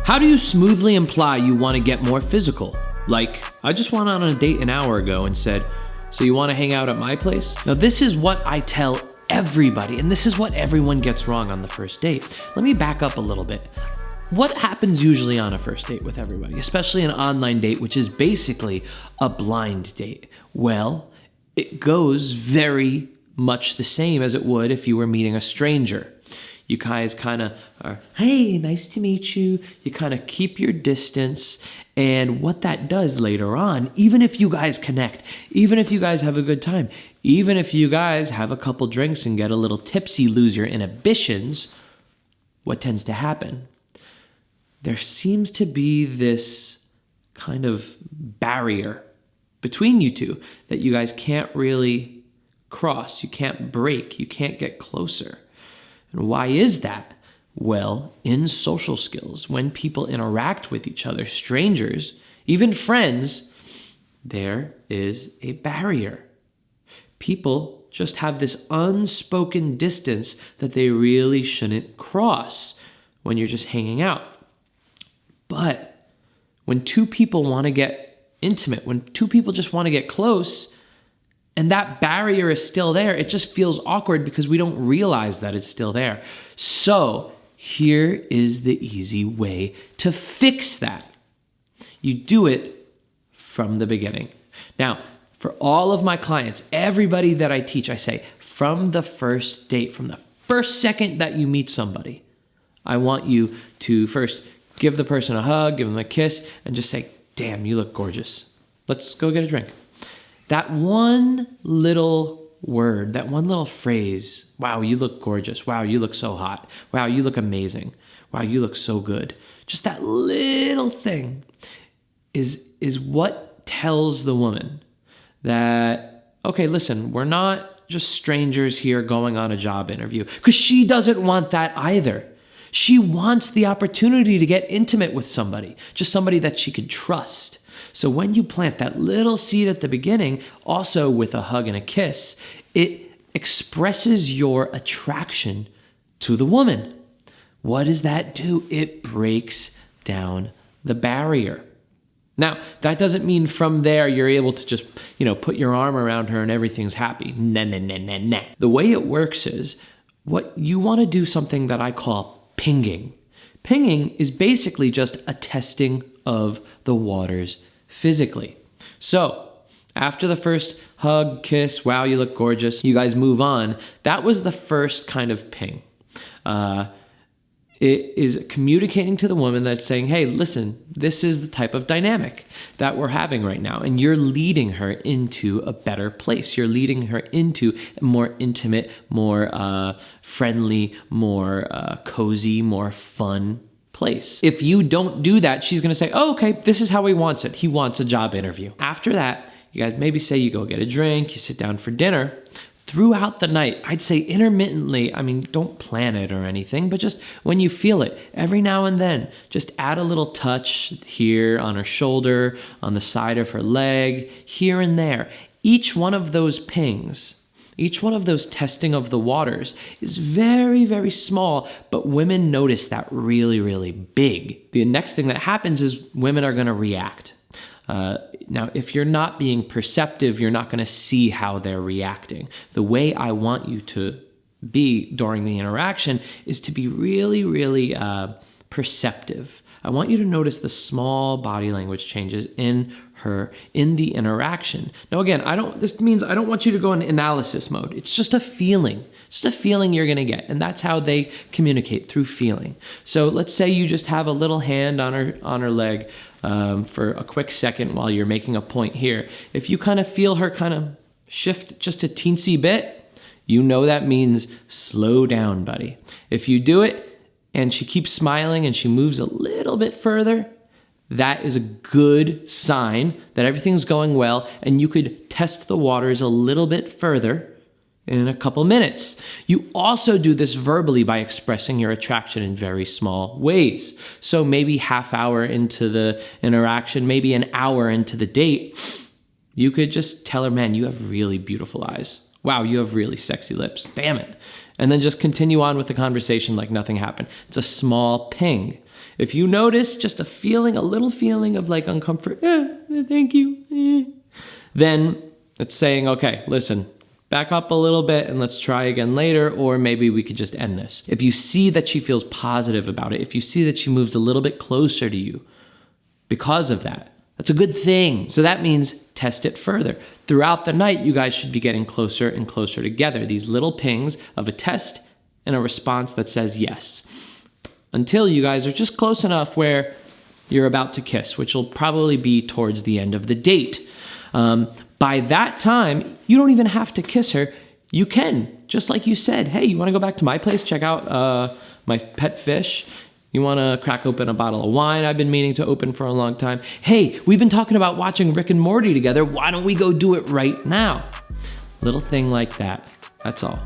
How do you smoothly imply you want to get more physical? Like, I just went on a date an hour ago and said, so you want to hang out at my place? Now, this is what I tell everybody, and this is what everyone gets wrong on the first date. Let me back up a little bit. What happens usually on a first date with everybody, especially an online date, which is basically a blind date? Well, it goes very much the same as it would if you were meeting a stranger. You guys kind of are, hey, nice to meet you. You kind of keep your distance. And what that does later on, even if you guys connect, even if you guys have a good time, even if you guys have a couple drinks and get a little tipsy, lose your inhibitions, what tends to happen? There seems to be this kind of barrier between you two that you guys can't really cross. You can't break. You can't get closer. And why is that? Well, in social skills, when people interact with each other, strangers, even friends, there is a barrier. People just have this unspoken distance that they really shouldn't cross when you're just hanging out. But when two people want to get intimate, when two people just want to get close, and that barrier is still there, it just feels awkward because we don't realize that it's still there. So here is the easy way to fix that. You do it from the beginning. Now, for all of my clients, everybody that I teach, I say, from the first date, from the first second that you meet somebody, I want you to first give the person a hug, give them a kiss, and just say, damn, you look gorgeous. Let's go get a drink. That one little word, that one little phrase, wow, you look gorgeous. Wow, you look so hot. Wow, you look amazing. Wow, you look so good. Just that little thing is what tells the woman that, okay, listen, we're not just strangers here going on a job interview, because she doesn't want that either. She wants the opportunity to get intimate with somebody, just somebody that she could trust. So when you plant that little seed at the beginning, also with a hug and a kiss, it expresses your attraction to the woman. What does that do? It breaks down the barrier. Now, that doesn't mean from there you're able to just, put your arm around her and everything's happy. Nah. The way it works is what you want to do something that I call pinging. Pinging is basically just a testing of the waters physically. So after the first hug, kiss, wow, you look gorgeous, you guys move on. That was the first kind of ping. It is communicating to the woman that's saying, hey, listen, this is the type of dynamic that we're having right now. And you're leading her into a better place. You're leading her into a more intimate, more friendly, more cozy, more fun place. If you don't do that, she's going to say, oh, okay, this is how he wants it. He wants a job interview. After that, you guys maybe say you go get a drink, you sit down for dinner. Throughout the night, I'd say intermittently, don't plan it or anything, but just when you feel it, every now and then, just add a little touch here on her shoulder, on the side of her leg, here and there. Each one of those pings, each one of those testing of the waters is very, very small, but women notice that really, really big. The next thing that happens is women are going to react. Now, if you're not being perceptive, you're not going to see how they're reacting. The way I want you to be during the interaction is to be really, really perceptive. I want you to notice the small body language changes in her in the interaction. Now, again, this means I don't want you to go in analysis mode. It's just a feeling. It's just a feeling you're going to get. And that's how they communicate, through feeling. So let's say you just have a little hand on her leg for a quick second while you're making a point here. If you kind of feel her kind of shift just a teensy bit, you know that means slow down, buddy. If you do it and she keeps smiling and she moves a little bit further, that is a good sign that everything's going well, and you could test the waters a little bit further in a couple minutes. You also do this verbally by expressing your attraction in very small ways. So maybe half hour into the interaction, maybe an hour into the date, you could just tell her, man, you have really beautiful eyes. Wow, you have really sexy lips. Damn it. And then just continue on with the conversation like nothing happened. It's a small ping. If you notice just a little feeling of like uncomfort, thank you, then it's saying, okay, listen, back up a little bit and let's try again later, or maybe we could just end this. If you see that she feels positive about it, if you see that she moves a little bit closer to you because of that, that's a good thing. So that means test it further. Throughout the night, you guys should be getting closer and closer together. These little pings of a test and a response that says yes. Until you guys are just close enough where you're about to kiss, which will probably be towards the end of the date. By that time, you don't even have to kiss her. You can, just like you said, hey, you want to go back to my place, check out my pet fish? You want to crack open a bottle of wine I've been meaning to open for a long time? Hey, we've been talking about watching Rick and Morty together. Why don't we go do it right now? Little thing like that. That's all.